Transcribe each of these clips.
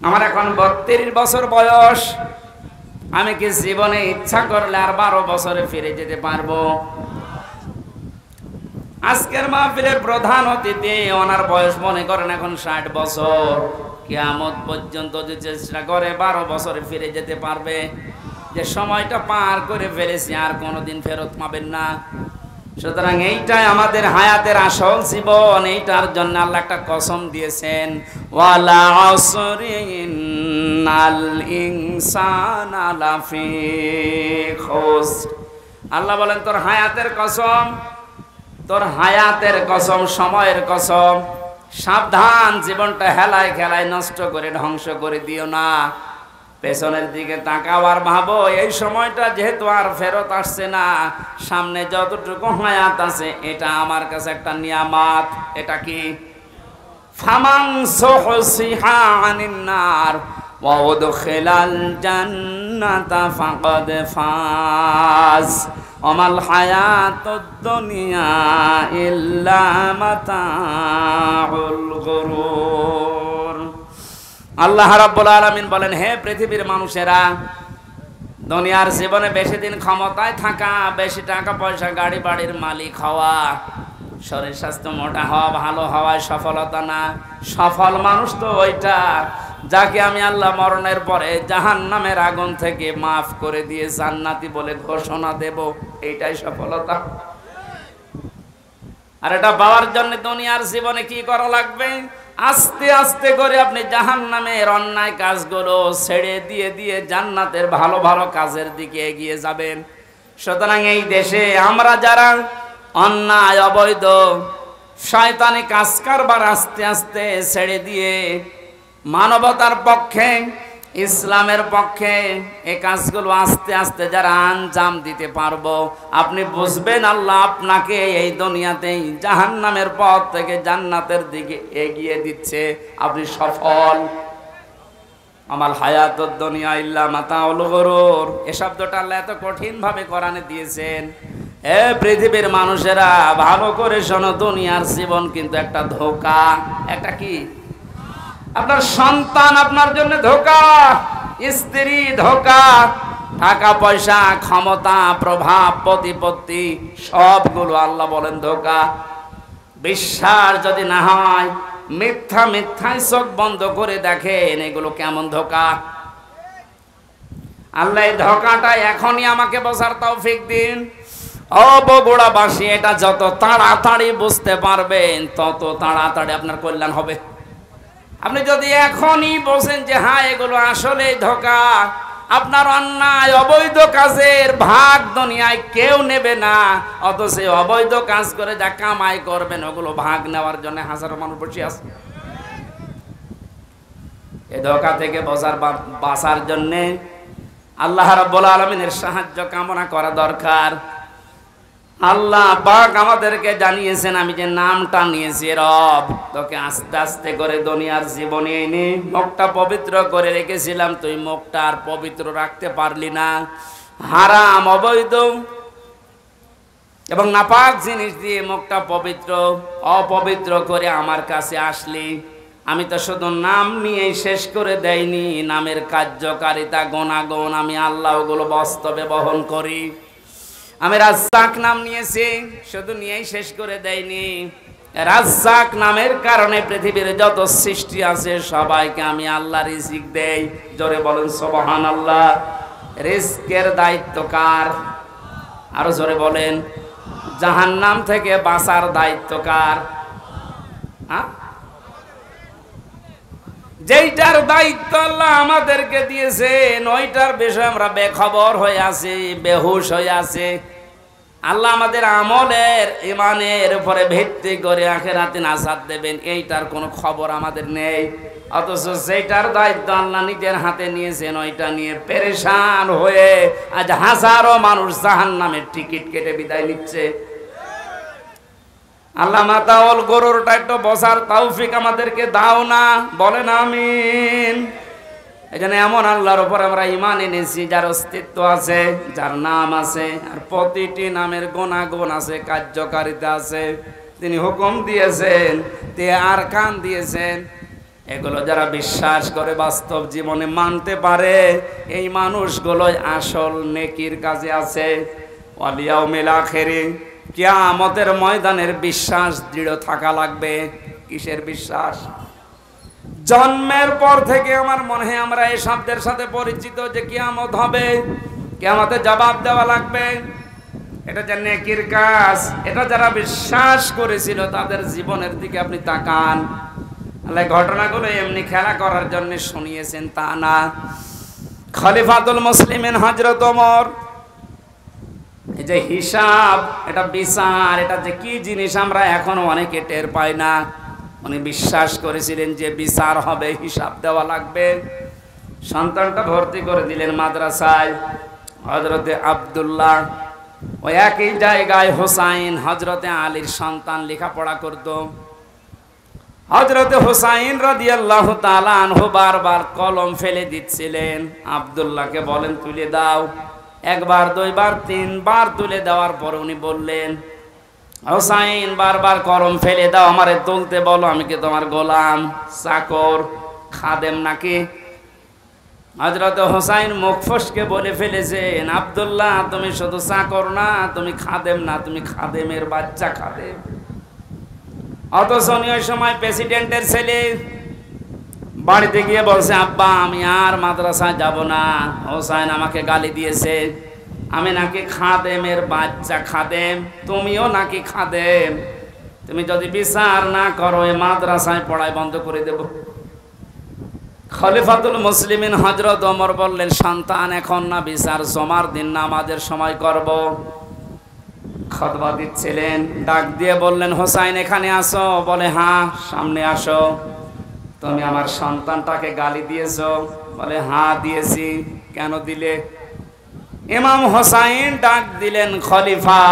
আমার এখন 32 বছর বয়স। আমি কি জীবনে ইচ্ছা করলে আর 12 বছরে ফিরে যেতে পারবো? আজকের মাহফিলের প্রধান অতিথি, ওনার বয়স মনে করেন এখন 60 বছর। কিয়ামত পর্যন্ত যে চেষ্টা করে 12 বছরে ফিরে যেতে পারবে। যে সময়টা পার করে ফেলেছি আর কোনোদিন ফেরত পাবেন না। সুতরাং এইটাই আমাদের হায়াতের আসল জীবন। এইটার জন্য আল্লাহ একটা কসম দিয়েছেন, ওয়ালা আসরি ইন্নাল ইনসানা লাফি খুসর। আল্লাহ বলেন তোর হায়াতের কসম, তোর হায়াতের কসম, সময়ের কসম, সাবধান, জীবনটা হেলায় খেলায় নষ্ট করে ধ্বংস করে দিও না। পেছনের দিকে তাকাও আর ভাবো এই সময়টা যেহেতু আর ফেরত আসছে না, সামনে যতটুকু হায়াত আছে এটা আমার কাছে একটা নিয়ামত। এটা কি? ফামান সুহসিহা আনিন নার ওয়া উদখিলাল জান্নাতা ফাকাদ ফাজ ওমাল হায়াতুদ দুনিয়া ইল্লা মাতাউল গুরুর। আল্লাহ রাব্বুল আলামিন বলেন, হে পৃথিবীর মানুষেরা, দুনিয়ার জীবনে বেশি দিন ক্ষমতায় থাকা, বেশি টাকা পয়সা গাড়ি বাড়ির মালিক হওয়া, শরীর স্বাস্থ্য মোটা হওয়া, ভালো হওয়ায় সফলতা না। সফল মানুষ তো ওইটা যাকে আমি আল্লাহ মরণের পরে জাহান্নামের আগুন থেকে মাফ করে দিয়ে জান্নাতি বলে ঘোষণা দেব, এইটাই সফলতা। আর এটা পাওয়ার জন্য দুনিয়ার জীবনে কি করা লাগবে? আস্তে আস্তে করে আপনি জাহান্নামের অন্যায় কাজগুলো ছেড়ে দিয়ে দিয়ে জান্নাতের ভালো ভালো কাজের দিকে এগিয়ে যাবেন। সুতরাং এই দেশে আমরা যারা অন্যায়, অবৈধ, শয়তানি কাজ কারবার আস্তে আস্তে ছেড়ে দিয়ে মানবতার পক্ষে, ইসলামের পক্ষে এই কাজগুলো আস্তে আস্তে যারা আঞ্জাম দিতে পারবো, আপনি বুঝবেন আল্লাহ আপনাকে এই দুনিয়াতেই জাহান্নামের পথ থেকে জান্নাতের দিকে এগিয়ে দিচ্ছে। আপনি সফল। আমাল হায়াতুদ দুনিয়া ইল্লা মাতাউল গুরুর, এই শব্দটা আল্লাহ এত কঠিন ভাবে কোরআনে দিয়েছেন। হে পৃথিবীর মানুষেরা, ভালো করে শোনো, দুনিয়ার জীবন কিন্তু একটা ধোঁকা। একটা কি? আপনার সন্তান আপনার জন্য ধোঁকা, স্ত্রী ধোঁকা, টাকা পয়সা, ক্ষমতা, প্রভাব, প্রতিপত্তি, সবগুলো আল্লাহ বলেন ধোঁকা। বিশ্বাস যদি না হয়, মিথ্যা মিথ্যায় চোখ বন্ধ করে দেখেন এগুলো কেমন ধোঁকা। আল্লাহ এই ধোঁকাটা এখনই আমাকে বোঝার তৌফিক দিন। ও বগুড়াবাসী, এটা যত তাড়াতাড়ি বুঝতে পারবেন তত তাড়াতাড়ি আপনার কল্যাণ হবে। আপনি যদি এখনই বোঝেন যে হ্যাঁ এগুলো আসলে ধোঁকা, আপনার অন্যায় অবৈধ কাজের ভাগ দুনিয়ায় কেউ নেবে না, অথচ অবৈধ কাজ করে যা কামাই করবেন ওগুলো ভাগ নেওয়ার জন্য হাজারো মানুষ বসে আছে। এই ধোঁকা থেকে বাঁচার জন্য আল্লাহ রাব্বুল আলামিনের সাহায্য কামনা করা দরকার। আল্লাহ পাক আমাদেরকে জানিয়েছেন, আমি যে নামটা নিয়েছি রব, তোকে আস্তে আস্তে করে দুনিয়ার জীবনে এনে মুখটা পবিত্র করে রেখেছিলাম, তুই মুখটা আর পবিত্র রাখতে পারলি না। হারাম, অবৈধ এবং নাপাক জিনিস দিয়ে মুখটা অপবিত্র করে আমার কাছে আসলি। আমি তো শুধু নাম নিয়েই শেষ করে দেইনি, নামের কার্যকারিতা, গুণাগুণ আমি আল্লাহ ওগুলো বাস্তবে বহন করি। আমি রাজ্জাক নাম নিয়েছি, শুধু নিয়েই শেষ করে দেইনি। রাজ্জাক নামের কারণে পৃথিবীর যত সৃষ্টি আছে সবাইকে আমি আল্লাহ রিজিক দেই। জোরে বলেন সুবহানাল্লাহ। রিজকের দায়িত্ব কার? আরো জোরে বলেন। জাহান্নাম থেকে বাঁচার দায়িত্ব কার? যেইটার দায়িত্ব আল্লাহ আমাদেরকে দিয়েছেন ওইটার বিষয়ে আমরা বেখবর হয়ে আছি, বেহুশ হয়ে আছি। আল্লাহ আমাদের আমলের, ইমানের উপরে ভিত্তি করে আখিরাতে নাজাত দেবেন, এইটার কোনো খবর আমাদের নেই। অথচ যেটার দায়িত্ব আল্লাহ নিজের হাতে নিয়েছেন ওইটা নিয়ে পেরেশান হয়ে আজ হাজারো মানুষ জাহান্নামের টিকিট কেটে বিদায় নিচ্ছে। আল্লাহ মাতাউল গরুরটা একটু বসার তৌফিক আমাদেরকে দাও না, বলেন আমিন। এখানে এমন আল্লাহর উপর আমরা ঈমান এনেছি যার অস্তিত্ব আছে, যার নাম আছে, আর প্রতিটি নামের গুণাগুণ আছে, কার্যকারিতা আছে। তিনি হুকুম দিয়েছেন, তিনি আরকান দিয়েছেন। এগুলো যারা বিশ্বাস করে বাস্তব জীবনে মানতে পারে, এই মানুষগুলোই আসল নেকির কাজে আছে। ওয়াল ইয়াউমিল আখিরি, কিয়ামতের ময়দানের বিশ্বাস দৃঢ় থাকা লাগবে। কিসের বিশ্বাস? জন্মের পর থেকে আমার মনে হয় আমরা এই শব্দের সাথে পরিচিত যে কিয়ামত হবে, কিয়ামতে জবাব দেওয়া লাগবে। এটা যে নেকির কাজ, এটা যারা বিশ্বাস করেছিল তাদের জীবনের দিকে আপনি তাকান। আল্লাহ ঘটনাগুলো এমনি খেলা করার জন্য শুনিয়েছেন তা না। খলিফাতুল মুসলিমিন হযরত ওমর, এই যে হিসাব, এটা বিচার, এটা যে কি জিনিস আমরা এখনো অনেকে টের পাই না। উনি বিশ্বাস করেছিলেন যে বিচার হবে, হিসাব দেওয়া লাগবে। সন্তানটা ভর্তি করে দিলেন মাদ্রাসায়। হযরতে আব্দুল্লাহ, ওই একই জায়গায় হোসাইন হযরতে আলীর সন্তান লেখাপড়া করত। হযরতে হোসাইন রাদিয়াল্লাহু তাআলা আনহু বারবার কলম ফেলে দিচ্ছিলেন। আব্দুল্লাহকে বলেন তুলে দাও। একবার, দুইবার, তিনবার তুলে দেওয়ার পর উনি বললেন, হোসাইন বারবার কলম ফেলে দাও, আমারে তুলতে বলো, আমি কি তোমার গোলাম, চাকর, খাদেম নাকি? হযরত হোসাইন মুখ ফসকে বলে ফেলেছেন, আব্দুল্লাহ তুমি শুধু চাকর না, তুমি খাদেম না, তুমি খাদেমের বাচ্চা খাদেম। অথচ ওই সময় প্রেসিডেন্টের ছেলে বাড়িতে গিয়ে বলছে, আব্বা আমি আর মাদ্রাসায় যাব না, হোসাইন আমাকে গালি দিয়েছে, আমি নাকি খাদেমের বাচ্চা খাদেম, তুমিও নাকি খাদেম, তুমি যদি বিচার না করো এই মাদ্রাসায় পড়াই বন্ধ করে দেব। খলিফাতুল মুসলিমিন হযরত ওমর বললেন, সন্তান এখন না, বিচার জমার দিন নামাজের সময় করব। খুতবা দিচ্ছিলেন, ডাক দিয়ে বললেন, হোসাইন এখানে আসো। বলে হ্যাঁ, সামনে আসো। তুমি আমার সন্তানটাকে গালি দিয়েছো? বলে হ্যাঁ দিয়েছি। কেন দিলে? ইমাম হোসাইন ডাক দিলেন, খলিফা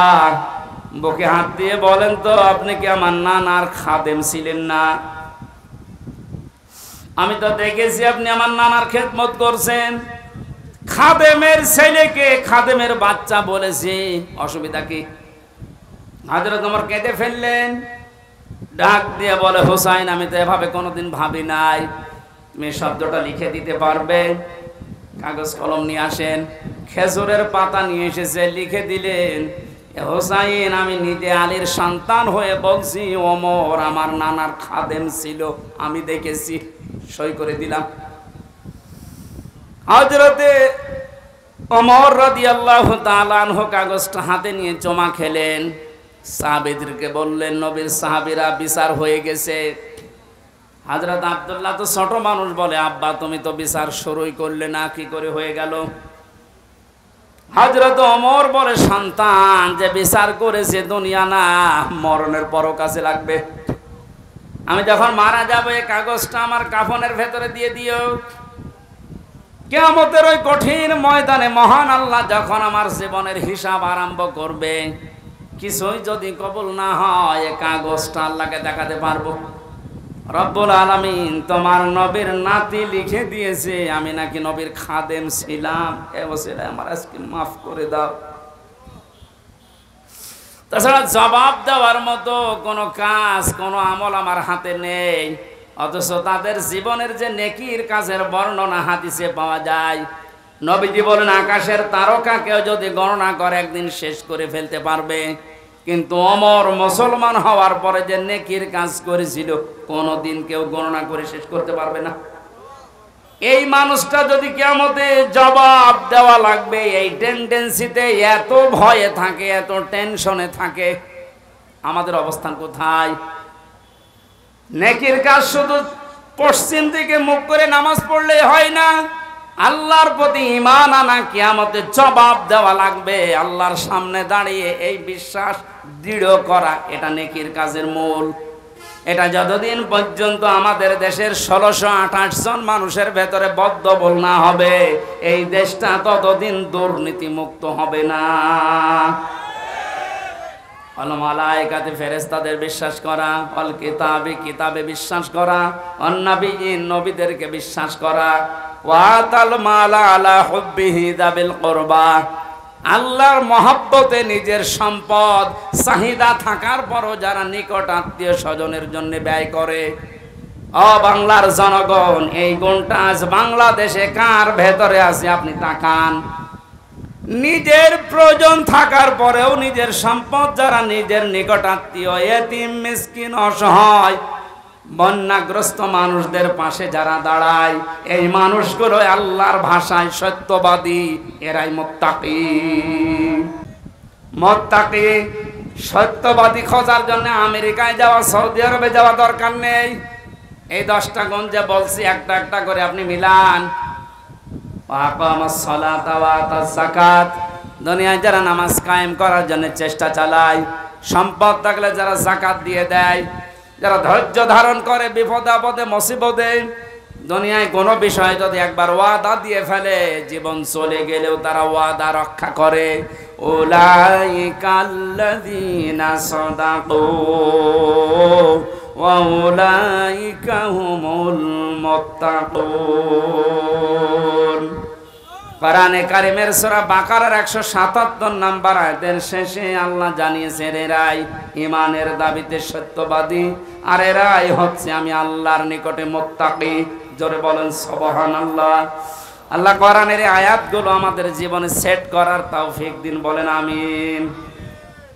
বুকে হাত দিয়ে বলেন তো, আপনি কি আমার নানার খাদেম ছিলেন না? আমি তো দেখেছি আপনি আমার নানার খেদমত করছেন। খাদেমের ছেলেকে খাদেমের বাচ্চা বলেছি, অসুবিধা কি? হযরত ওমর কেঁদে ফেললেন। ডাক দিয়ে বলে, হোসাইন আমি তো এভাবে কোনোদিন ভাবি নাই, তুমি শব্দটা লিখে দিতে পারবে? কাগজ কলম নিয়ে আসেন। খেজুরের পাতা নিয়ে এসেছে, লিখে দিলেন, হোসাইন আমি নিজে আলীর সন্তান হয়ে বলছি, ওমর আমার নানার খাদেম ছিল, আমি দেখেছি। সই করে দিলাম। হযরতে ওমর রাদিয়াল্লাহু তাআলা আনহু কাগজটা হাতে নিয়ে চমা খেলেন। সাহাবীদেরকে বললেন, নবীর সাহাবীরা বিচার হয়ে গেছে। হযরত আব্দুল্লাহ তো ছোট মানুষ, বলে আব্বা তুমি তো বিচার শুরুই করলে না, কি করে হয়ে গেল? হযরত ওমর বলে, সন্তান যে বিচার করেছে দুনিয়া না, মরণের পরও কাছে লাগবে। আমি যখন মারা যাব এই কাগজটা আমার কাফনের ভেতরে দিয়ে দিও। কিয়ামতের ওই কঠিন ময়দানে মহান আল্লাহ যখন আমার জীবনের হিসাব আরম্ভ করবে, কিছুই যদি কবুল না হয় এই কাগজটা আল্লাহকে দেখাতে পারবো। রব্বুল আলামিন তোমার নবীর নাতি লিখে দিয়েছে আমি নাকি নবীর খাদেম ছিলাম, এ ওসিলায় আমার আজকে মাফ করে দাও। তাছাড়া জবাব দেওয়ার মতো কোনো কাজ, কোনো আমল আমার হাতে নেই। অথচ তাদের জীবনের যে নেকির কাজের বর্ণনা হাদিসে পাওয়া যায়। নবীজি বলেন, আকাশের তারকাকেও যদি গণনা করে একদিন শেষ করে ফেলতে পারবে, কিন্তু ওমর মুসলমান হওয়ার পরে যে নেকির কাজ করেছিল কোনোদিন কেউ গণনা করে শেষ করতে পারবে না। এই মানুষটা যদি কিয়ামতে জবাব দেওয়া লাগবে, এই টেন্ডেন্সিতে এত ভয়ে থাকে, এত টেনশনে থাকে, আমাদের অবস্থান কোথায়? নেকির কাজ শুধু পশ্চিম দিকে মুখ করে নামাজ পড়লেই হয় না, আল্লাহর প্রতি ঈমান আনা, কিয়ামতে জবাব দেওয়া লাগবে। আল্লাহর সামনে দাঁড়িয়ে এই বিশ্বাস দৃঢ় করা, এটা নেকির কাজের মূল। এটা যতদিন পর্যন্ত আমাদের দেশের 1628 জন মানুষের ভেতরে বদ্ধবল না হবে, এই দেশটা ততদিন দুর্নীতি মুক্ত হবে না। মালায়েকাতে ফেরেশতাদের বিশ্বাস করা, অল কিতাবে কিতাবে বিশ্বাস করা, অন্নাবিয়িন নবীদেরকে বিশ্বাস করা, ওয়াতাল মালা আলা হুব্বিহি যাবিল কুরবা, আল্লাহর মহব্বতে নিজের সম্পদ চাহিদা থাকার পরও যারা নিকট আত্মীয় স্বজনের জন্য ব্যয় করে, ও বাংলার জনগণ, এই গুণটা আজ বাংলাদেশে কার ভেতরে আছে আপনি তাকান। নিজের প্রয়োজন থাকার পরেও নিজের সম্পদ যারা নিজের নিকট আত্মীয়, এতিম, মিসকিন, অসহায়, বন্যাগ্রস্ত মানুষদের পাশে যারা দাঁড়ায়, এই মানুষগুলো আল্লাহর ভাষায় সত্যবাদী, এরাই মুত্তাকি। মুত্তাকি সত্যবাদী খোঁজার জন্য আমেরিকায় যাওয়া, সৌদি আরবে যাওয়া দরকার নেই। এই 10টা গুণ যে বলছি একটা একটা করে আপনি মিলান। দুনিয়ায় যারা নামাজ কায়েম করার জন্য চেষ্টা চালায়, সম্পদ থাকলে যারা যাকাত দিয়ে দেয়, যারা ধৈর্য ধারণ করে বিপদে আপদে মুসিবতে, দুনিয়ায় কোনো বিষয় যদি একবার ওয়াদা দিয়ে ফেলে, জীবন চলে গেলেও তারা ওয়াদা রক্ষা করে। উলাইকাল্লাযীনা সাদাকু ওয়া উলাইকা হুমুল মুত্তাকুন। কোরআনে কারিমের সূরা বাকারার 177 নম্বর আয়াতের শেষে আল্লাহ জানিয়েছেন, এরাই ঈমানের দাবিতে সত্যবাদী, আর এরাই হচ্ছে আমি আল্লাহর নিকটে মুত্তাকি। জোরে বলেন সুবহানাল্লাহ। আল্লাহ কোরআনের এই আয়াতগুলো আমাদের জীবনে সেট করার তৌফিক দিন, বলেন আমিন।